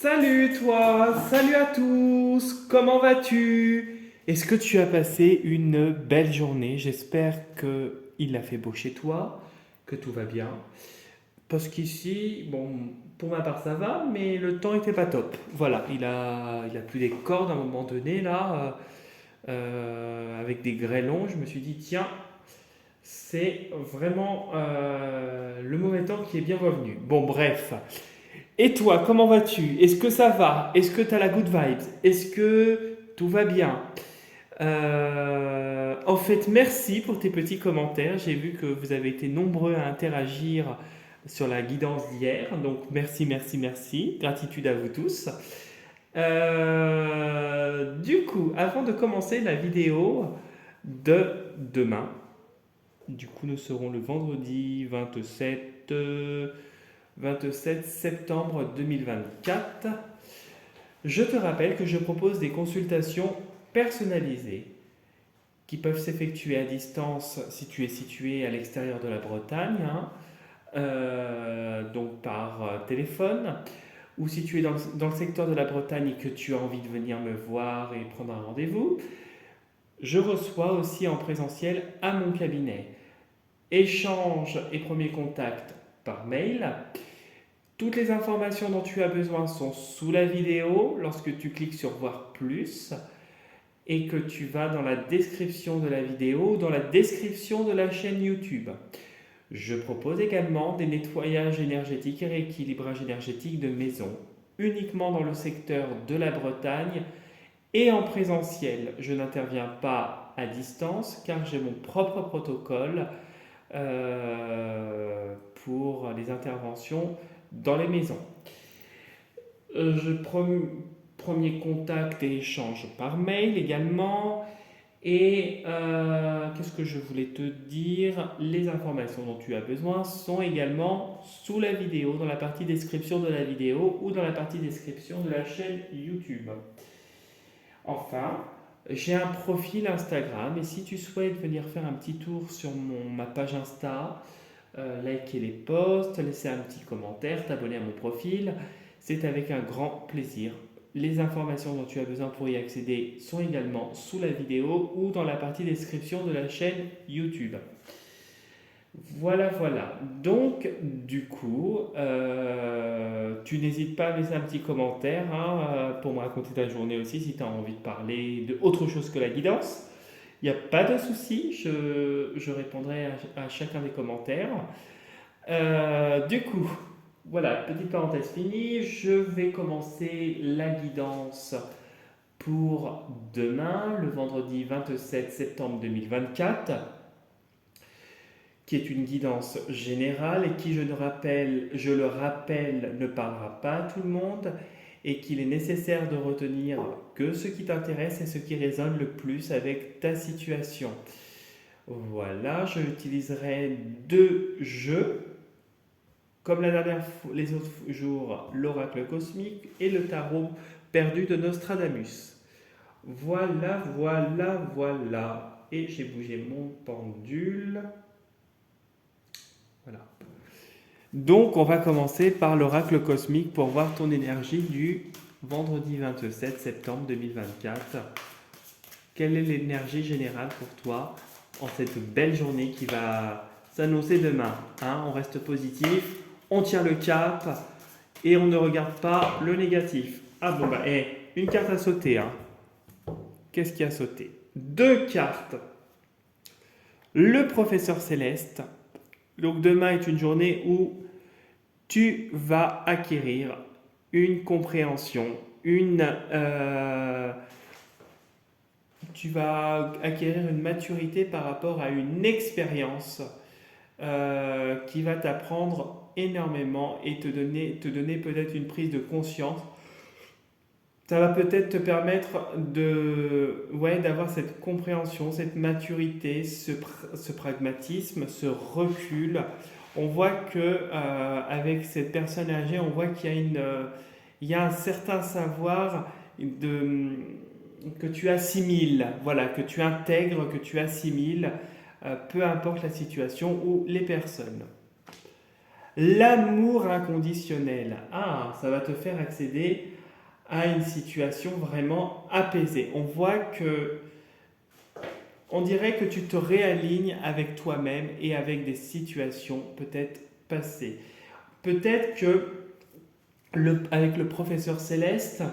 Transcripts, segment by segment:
Salut toi, salut à tous, comment vas-tu? Est-ce que tu as passé une belle journée? J'espère que il a fait beau chez toi, que tout va bien. Parce qu'ici, bon, pour ma part ça va, mais le temps était pas top. Voilà, il a plu des cordes à un moment donné là, avec des grêlons. Je me suis dit tiens, c'est vraiment le mauvais temps qui est bien revenu. Bon bref. Et toi, comment vas-tu? Est-ce que ça va? Est-ce que tu as la good vibes? Est-ce que tout va bien? En fait, merci pour tes petits commentaires. J'ai vu que vous avez été nombreux à interagir sur la guidance d'hier. Donc, merci, merci, merci. Gratitude à vous tous. Du coup, avant de commencer la vidéo de demain, du coup, nous serons le vendredi 27 septembre 2024. Je te rappelle que je propose des consultations personnalisées qui peuvent s'effectuer à distance si tu es situé à l'extérieur de la Bretagne, hein, donc par téléphone, ou si tu es dans le secteur de la Bretagne et que tu as envie de venir me voir et prendre un rendez-vous. Je reçois aussi en présentiel à mon cabinet. Échange et premier contact par mail. Toutes les informations dont tu as besoin sont sous la vidéo lorsque tu cliques sur voir plus et que tu vas dans la description de la vidéo, dans la description de la chaîne YouTube. Je propose également des nettoyages énergétiques et rééquilibrage énergétique de maison, uniquement dans le secteur de la Bretagne et en présentiel. Je n'interviens pas à distance car j'ai mon propre protocole pour les interventions dans les maisons. Premier contact et échange par mail également. Et qu'est-ce que je voulais te dire? Les informations dont tu as besoin sont également sous la vidéo, dans la partie description de la vidéo ou dans la partie description de la chaîne YouTube. Enfin, j'ai un profil Instagram et si tu souhaites venir faire un petit tour sur ma page Insta, liker les posts, laisser un petit commentaire, t'abonner à mon profil, c'est avec un grand plaisir. Les informations dont tu as besoin pour y accéder sont également sous la vidéo ou dans la partie description de la chaîne YouTube. Voilà, voilà. Donc, du coup, tu n'hésites pas à laisser un petit commentaire hein, pour me raconter ta journée aussi si tu as envie de parler de autre chose que la guidance. Il n'y a pas de souci, je répondrai à chacun des commentaires. Du coup, voilà, petite parenthèse finie, je vais commencer la guidance pour demain, le vendredi 27 septembre 2024, qui est une guidance générale et qui, je le rappelle, ne parlera pas à tout le monde et qu'il est nécessaire de retenir que ce qui t'intéresse et ce qui résonne le plus avec ta situation. Voilà, je utiliserai deux jeux, comme les autres jours, l'oracle cosmique et le tarot perdu de Nostradamus. Voilà, voilà, voilà. Et j'ai bougé mon pendule. Voilà. Donc, on va commencer par l'oracle cosmique pour voir ton énergie du vendredi 27 septembre 2024. Quelle est l'énergie générale pour toi en cette belle journée qui va s'annoncer demain hein? On reste positif, on tient le cap et on ne regarde pas le négatif. Ah bon, bah, une carte a sauté. Hein. Qu'est-ce qui a sauté? Deux cartes. Le professeur céleste. Donc demain est une journée où tu vas acquérir une compréhension, tu vas acquérir une maturité par rapport à une expérience qui va t'apprendre énormément et te donner peut-être une prise de conscience. Ça va peut-être te permettre d'avoir cette compréhension, cette maturité, ce pragmatisme, ce recul. On voit que avec cette personne âgée, on voit il y a un certain savoir que tu assimiles, voilà, que tu intègres, que tu assimiles, peu importe la situation ou les personnes. L'amour inconditionnel. Ah, ça va te faire accéder à une situation vraiment apaisée. On dirait que tu te réalignes avec toi-même et avec des situations peut-être passées. Peut-être que avec le professeur Céleste,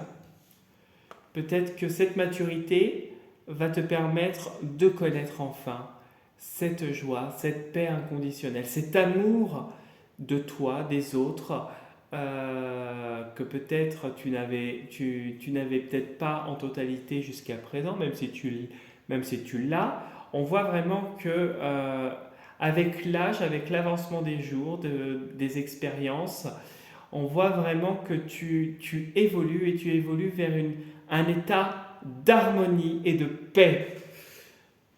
peut-être que cette maturité va te permettre de connaître enfin cette joie, cette paix inconditionnelle, cet amour de toi, des autres, que peut-être tu n'avais peut-être pas en totalité jusqu'à présent, même si tu l'as. On voit vraiment que avec l'âge, avec l'avancement des jours, des expériences, on voit vraiment que tu évolues et tu évolues vers un état d'harmonie et de paix,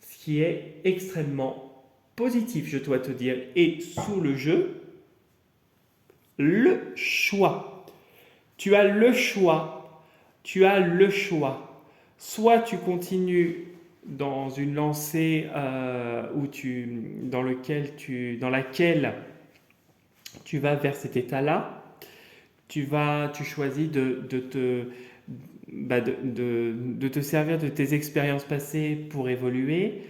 ce qui est extrêmement positif, je dois te dire. Et sous le jeu, le choix. Tu as le choix. Tu as le choix. Soit tu continues dans une lancée dans laquelle tu vas vers cet état-là. Tu choisis de te servir de tes expériences passées pour évoluer,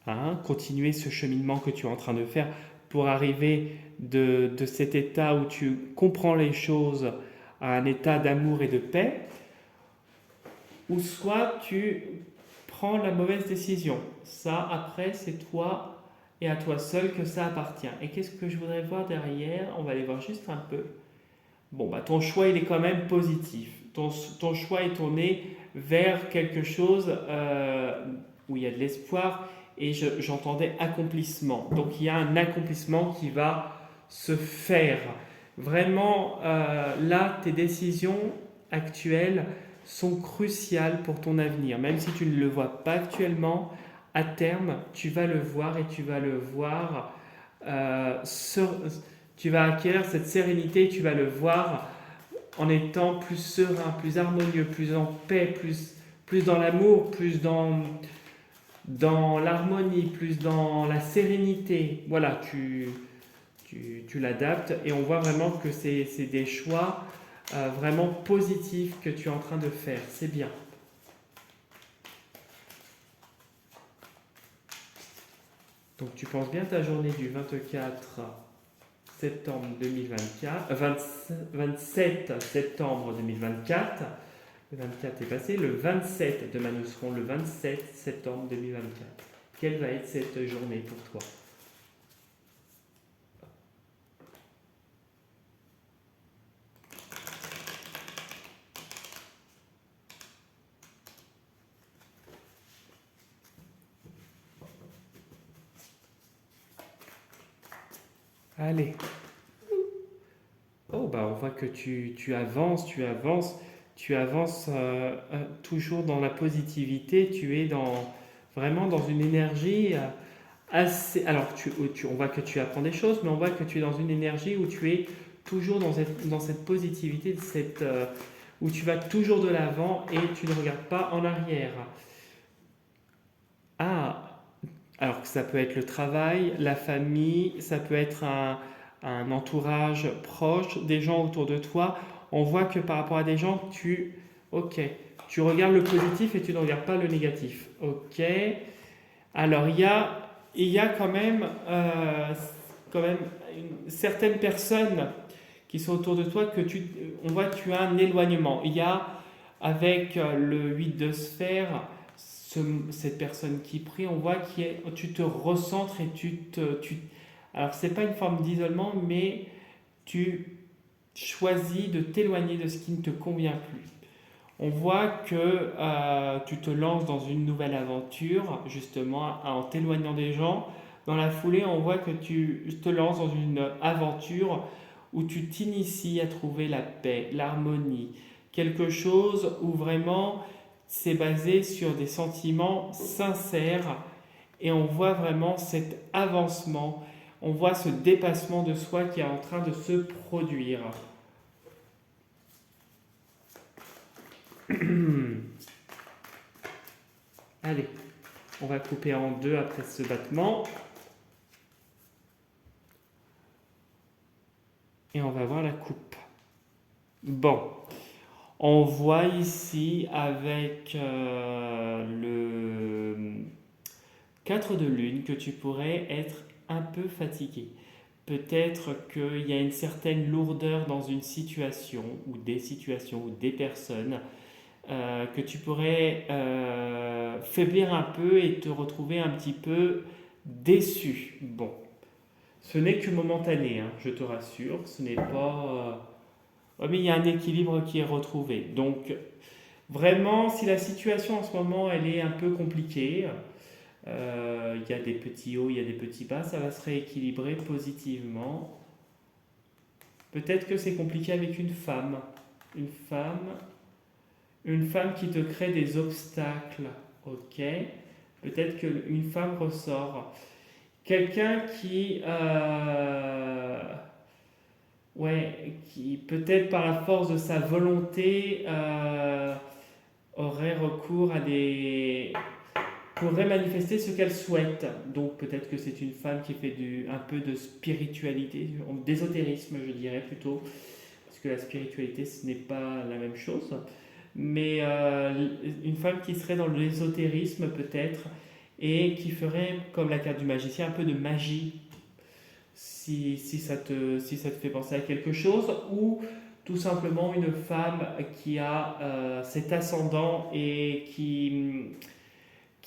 hein, continuer ce cheminement que tu es en train de faire pour arriver de cet état où tu comprends les choses à un état d'amour et de paix, ou soit tu prends la mauvaise décision. Ça, après, c'est toi et à toi seul que ça appartient. Et qu'est-ce que je voudrais voir derrière? On va aller voir juste un peu. Bon, bah, ton choix, il est quand même positif. Ton choix est tourné vers quelque chose où il y a de l'espoir et j'entendais accomplissement. Donc, il y a un accomplissement qui va se faire. Vraiment, là, tes décisions actuelles sont cruciales pour ton avenir. Même si tu ne le vois pas actuellement, à terme, tu vas le voir et tu vas le voir tu vas acquérir cette sérénité, tu vas le voir en étant plus serein, plus harmonieux, plus en paix, plus dans l'amour, plus dans l'harmonie, plus dans la sérénité. Voilà, tu l'adaptes et on voit vraiment que c'est des choix vraiment positifs que tu es en train de faire. C'est bien. Donc tu penses bien ta journée du 24 septembre 2024, 27 septembre 2024. Le 24 est passé, le 27, demain nous serons le 27 septembre 2024. Quelle va être cette journée pour toi? Allez. Oh, bah on voit que tu avances toujours dans la positivité, tu es vraiment dans une énergie assez... Alors, on voit que tu apprends des choses, mais on voit que tu es dans une énergie où tu es toujours dans cette positivité, où tu vas toujours de l'avant et tu ne regardes pas en arrière. Ah, alors que ça peut être le travail, la famille, ça peut être un entourage proche, des gens autour de toi. On voit que par rapport à des gens, ok, tu regardes le positif et tu ne regardes pas le négatif. Ok. Alors il y a quand même certaines personnes qui sont autour de toi on voit que tu as un éloignement. Il y a avec le 8 de sphère cette personne qui prie, on voit que tu te recentres et alors c'est pas une forme d'isolement, mais tu choisis de t'éloigner de ce qui ne te convient plus. On voit que tu te lances dans une nouvelle aventure, justement, en t'éloignant des gens. Dans la foulée, on voit que tu te lances dans une aventure où tu t'inities à trouver la paix, l'harmonie, quelque chose où vraiment c'est basé sur des sentiments sincères et on voit vraiment cet avancement, on voit ce dépassement de soi qui est en train de se produire. Allez, on va couper en deux après ce battement. Bon, on voit ici avec le 4 de lune que tu pourrais être un peu fatigué. Peut-être qu'il y a une certaine lourdeur dans une situation ou des situations ou des personnes que tu pourrais faiblir un peu et te retrouver un petit peu déçu. Bon, ce n'est que momentané, hein, je te rassure, ce n'est pas... oh, mais il y a un équilibre qui est retrouvé. Donc, vraiment, si la situation en ce moment, elle est un peu compliquée, il y a des petits hauts, il y a des petits bas, ça va se rééquilibrer positivement. Peut-être que c'est compliqué avec une femme. Une femme, une femme qui te crée des obstacles. Ok. Peut-être qu'une femme ressort. Quelqu'un qui, ouais, qui peut-être par la force de sa volonté aurait recours à des, pourrait manifester ce qu'elle souhaite. Donc peut-être que c'est une femme qui fait un peu de spiritualité, d'ésotérisme je dirais plutôt, parce que la spiritualité ce n'est pas la même chose. Mais une femme qui serait dans l'ésotérisme peut-être et qui ferait, comme la carte du magicien, un peu de magie, si ça te fait penser à quelque chose, ou tout simplement une femme qui a cet ascendant et qui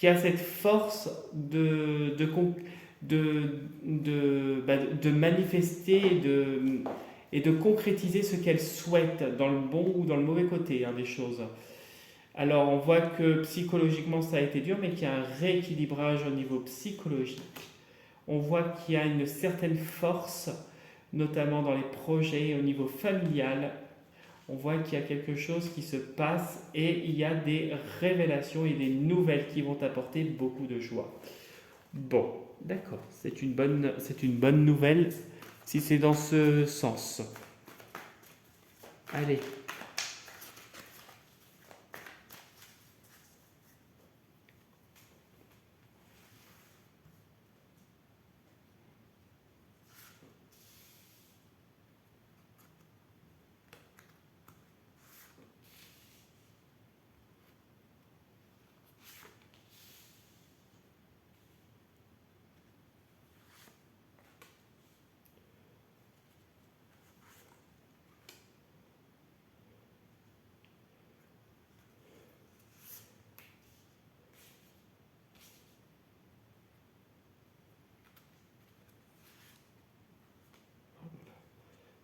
a cette force de manifester et de concrétiser ce qu'elle souhaite dans le bon ou dans le mauvais côté hein, des choses. Alors on voit que psychologiquement ça a été dur, mais qu'il y a un rééquilibrage au niveau psychologique. On voit qu'il y a une certaine force, notamment dans les projets au niveau familial. On voit qu'il y a quelque chose qui se passe et il y a des révélations et des nouvelles qui vont apporter beaucoup de joie. Bon, d'accord, c'est une bonne nouvelle si c'est dans ce sens. Allez.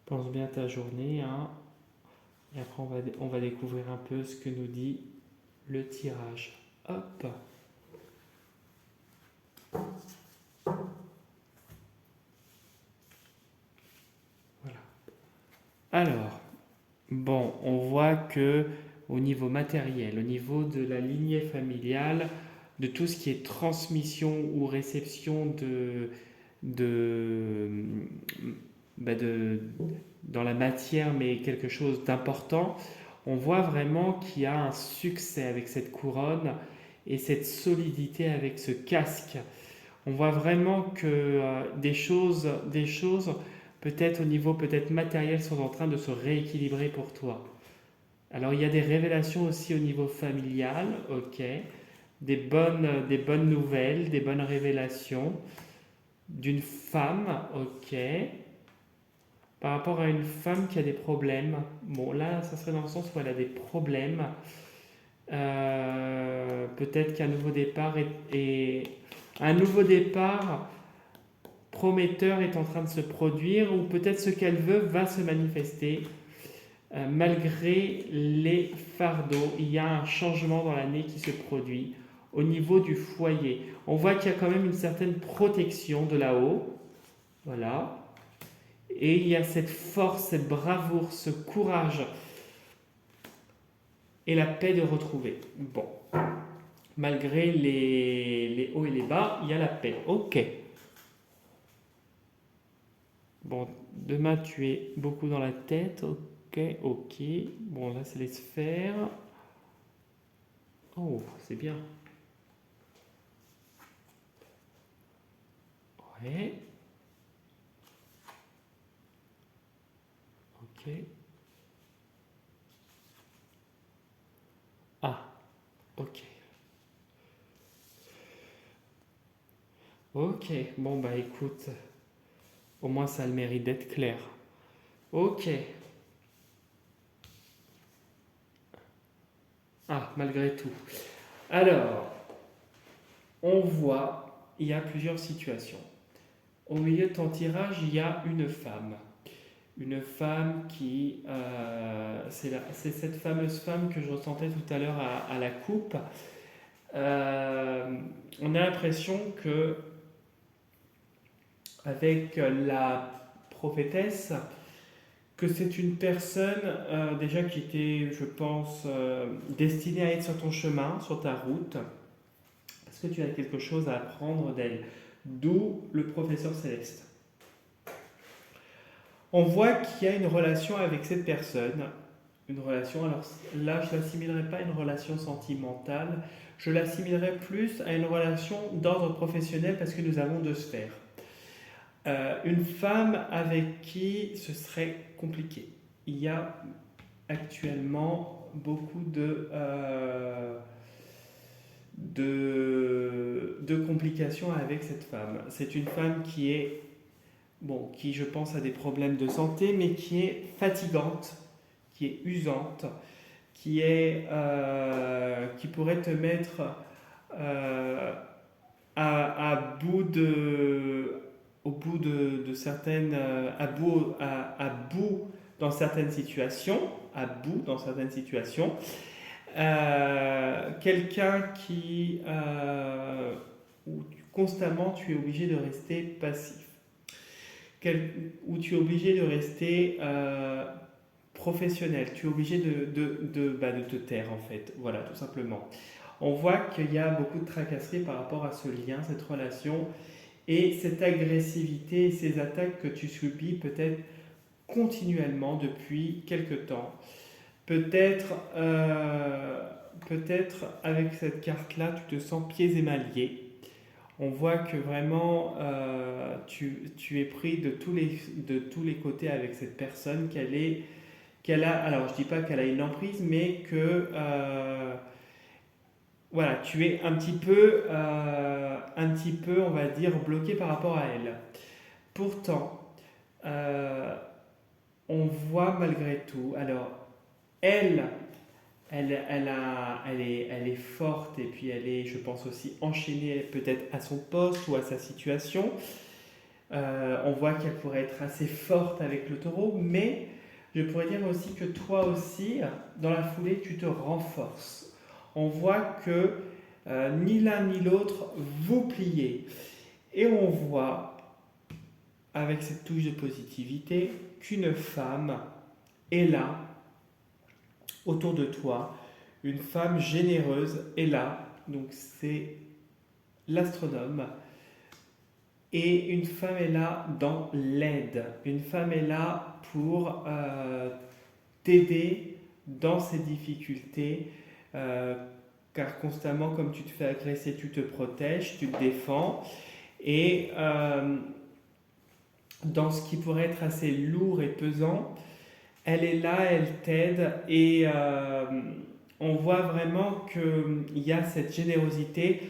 Pense bien à ta journée, hein. Et après on va découvrir un peu ce que nous dit le tirage. Hop. Voilà. Alors, bon, on voit que au niveau matériel, au niveau de la lignée familiale, de tout ce qui est transmission ou réception de, de dans la matière, mais quelque chose d'important, on voit vraiment qu'il y a un succès avec cette couronne et cette solidité avec ce casque. On voit vraiment que des choses peut-être au niveau peut-être matériel sont en train de se rééquilibrer pour toi. Alors il y a des révélations aussi au niveau familial, ok, des bonnes nouvelles, des bonnes révélations d'une femme, ok, par rapport à une femme qui a des problèmes. Bon là, ça serait dans le sens où elle a des problèmes. Peut-être qu'un nouveau départ un nouveau départ prometteur est en train de se produire ou peut-être ce qu'elle veut va se manifester. Malgré les fardeaux, il y a un changement dans l'année qui se produit au niveau du foyer. On voit qu'il y a quand même une certaine protection de là-haut. Voilà. Et il y a cette force, cette bravoure, ce courage et la paix de retrouver. Bon. Malgré les hauts et les bas, il y a la paix. Ok. Bon, demain tu es beaucoup dans la tête. Ok, ok. Bon, là c'est les sphères. Oh, c'est bien. Ouais. Ok. Ok. Ok. Bon, bah écoute, au moins ça a le mérite d'être clair. Ok. Ah, malgré tout. Alors, on voit, il y a plusieurs situations. Au milieu de ton tirage, il y a une femme. Une femme qui, c'est cette fameuse femme que je ressentais tout à l'heure à la coupe. On a l'impression que avec la prophétesse, que c'est une personne déjà qui était, je pense, destinée à être sur ton chemin, sur ta route, parce que tu as quelque chose à apprendre d'elle. D'où le professeur céleste. On voit qu'il y a une relation avec cette personne. Une relation, alors là, je ne l'assimilerai pas à une relation sentimentale, je l'assimilerai plus à une relation d'ordre professionnel parce que nous avons deux sphères. Une femme avec qui ce serait compliqué. Il y a actuellement beaucoup de complications avec cette femme. C'est une femme qui est, bon, qui je pense a des problèmes de santé, mais qui est fatigante, qui est usante, qui pourrait te mettre euh, à bout au bout de certaines, à bout dans certaines situations, à bout dans certaines situations. Quelqu'un où constamment tu es obligé de rester passif, où tu es obligé de rester professionnel, tu es obligé de te taire en fait, voilà tout simplement. On voit qu'il y a beaucoup de tracasseries par rapport à ce lien, cette relation, et cette agressivité et ces attaques que tu subis peut-être continuellement depuis quelque temps. Peut-être peut-être avec cette carte-là, tu te sens pieds et mains liés. On voit que vraiment tu es pris de tous les côtés avec cette personne, qu'elle a, alors je dis pas qu'elle a une emprise, mais que voilà, tu es un petit peu, on va dire, bloqué par rapport à elle. Pourtant, euh, on voit malgré tout, alors elle, elle est forte et puis elle est, je pense aussi, enchaînée peut-être à son poste ou à sa situation. On voit qu'elle pourrait être assez forte avec le taureau, mais je pourrais dire aussi que toi aussi, dans la foulée, tu te renforces. On voit que ni l'un ni l'autre vous pliez. Et on voit, avec cette touche de positivité, qu'une femme est là, autour de toi. Une femme généreuse est là. Donc c'est l'astronome. Et une femme est là dans l'aide. Une femme est là pour t'aider dans ces difficultés. euh, Car constamment, comme tu te fais agresser, tu te protèges, tu te défends. Et dans ce qui pourrait être assez lourd et pesant, elle est là, elle t'aide. Et on voit vraiment qu'il y a cette générosité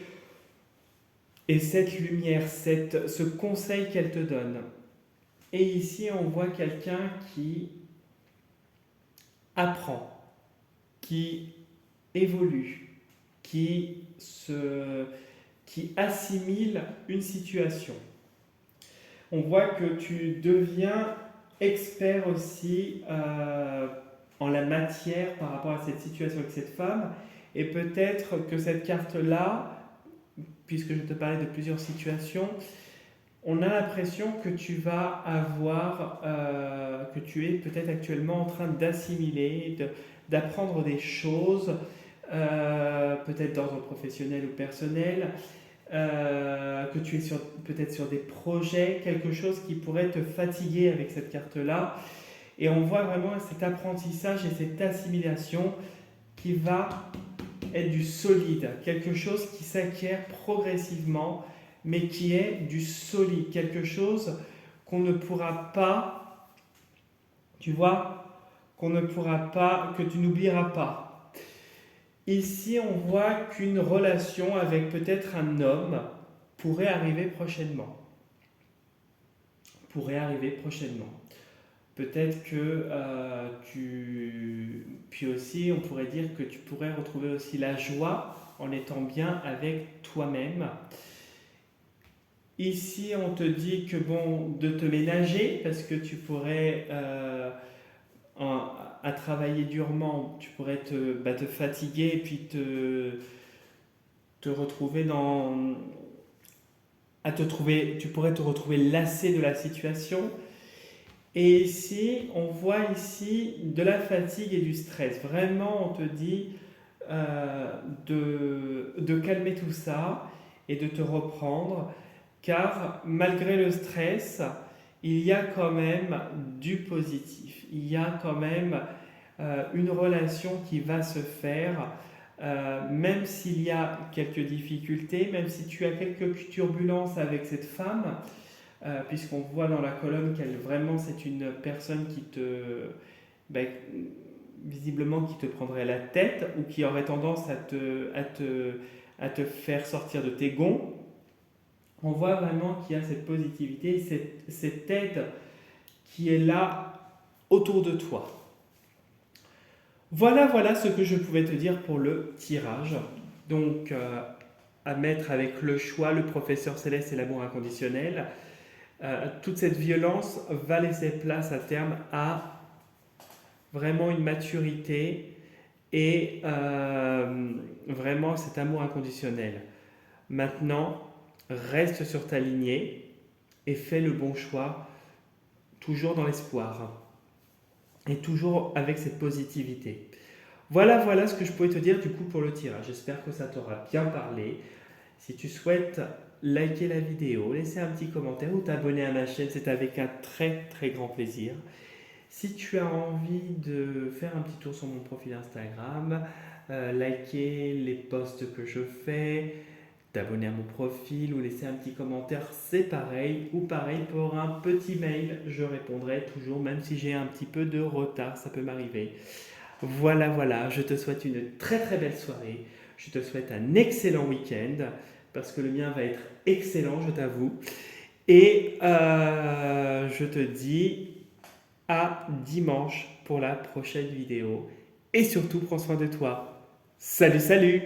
et cette lumière, ce conseil qu'elle te donne. Et ici, on voit quelqu'un qui apprend, qui évolue, qui assimile une situation. On voit que tu deviens expert aussi en la matière par rapport à cette situation avec cette femme. Et peut-être que cette carte-là, puisque je te parlais de plusieurs situations, on a l'impression que tu vas avoir, que tu es peut-être actuellement en train d'assimiler, d'apprendre des choses, peut-être d'ordre professionnel ou personnel, que tu es peut-être sur des projets, quelque chose qui pourrait te fatiguer avec cette carte-là. Et on voit vraiment cet apprentissage et cette assimilation qui va être du solide, quelque chose qui s'acquiert progressivement, mais qui est du solide, quelque chose qu'on ne pourra pas, tu vois, qu'on ne pourra pas, que tu n'oublieras pas. Ici, on voit qu'une relation avec peut-être un homme pourrait arriver prochainement. Pourrait arriver prochainement. Peut-être que tu... Puis aussi, on pourrait dire que tu pourrais retrouver aussi la joie en étant bien avec toi-même. Ici, on te dit que bon, de te ménager, parce que tu pourrais, à travailler durement, tu pourrais te fatiguer et puis te retrouver tu pourrais te retrouver lassé de la situation. Et ici, on voit ici de la fatigue et du stress. Vraiment, on te dit de calmer tout ça et de te reprendre, car malgré le stress, il y a quand même du positif. Il y a quand même une relation qui va se faire, même s'il y a quelques difficultés, même si tu as quelques turbulences avec cette femme, puisqu'on voit dans la colonne qu'elle vraiment c'est une personne qui ben, visiblement qui te prendrait la tête ou qui aurait tendance à te faire sortir de tes gonds. On voit vraiment qu'il y a cette positivité, cette aide qui est là autour de toi. Voilà ce que je pouvais te dire pour le tirage. Donc, à mettre avec le choix, le professeur céleste et l'amour inconditionnel. Toute cette violence va laisser place à terme à vraiment une maturité et vraiment cet amour inconditionnel. Maintenant, reste sur ta lignée et fais le bon choix, toujours dans l'espoir et toujours avec cette positivité. Voilà ce que je pouvais te dire du coup pour le tirage. J'espère que ça t'aura bien parlé. Si tu souhaites liker la vidéo, laisser un petit commentaire ou t'abonner à ma chaîne, c'est avec un très grand plaisir. Si tu as envie de faire un petit tour sur mon profil Instagram, liker les posts que je fais, t'abonner à mon profil ou laisser un petit commentaire, c'est pareil. Ou pareil pour un petit mail, je répondrai toujours, même si j'ai un petit peu de retard, ça peut m'arriver. Voilà, je te souhaite une très belle soirée. Je te souhaite un excellent week-end, parce que le mien va être excellent, je t'avoue. Et je te dis à dimanche pour la prochaine vidéo. Et surtout, prends soin de toi. Salut